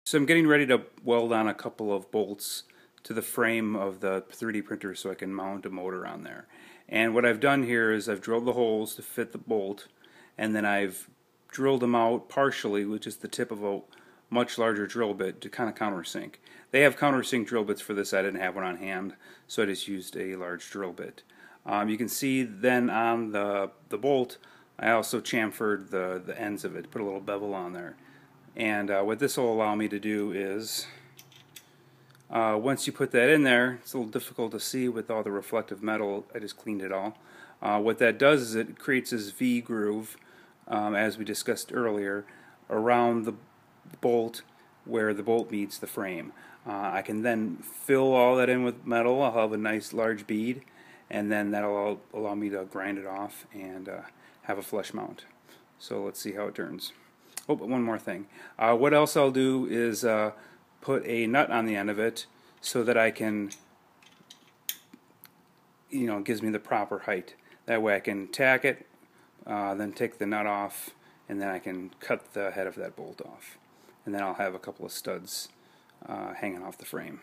So I'm getting ready to weld on a couple of bolts to the frame of the 3D printer so I can mount a motor on there. And what I've done here is I've drilled the holes to fit the bolt, and then I've drilled them out partially with just the tip of a much larger drill bit to kind of countersink. They have countersink drill bits for this. I didn't have one on hand, so I just used a large drill bit. You can see then on the bolt I also chamfered the ends of it, put a little bevel on there. And what this will allow me to do is, once you put that in there, it's a little difficult to see with all the reflective metal. I just cleaned it all. What that does is it creates this V groove, as we discussed earlier, around the bolt where the bolt meets the frame. I can then fill all that in with metal. I'll have a nice large bead, and then that'll allow me to grind it off and have a flush mount. So let's see how it turns. Oh, but one more thing. What else I'll do is put a nut on the end of it so that I can, it gives me the proper height. That way I can tack it, then take the nut off, and then I can cut the head of that bolt off. And then I'll have a couple of studs hanging off the frame.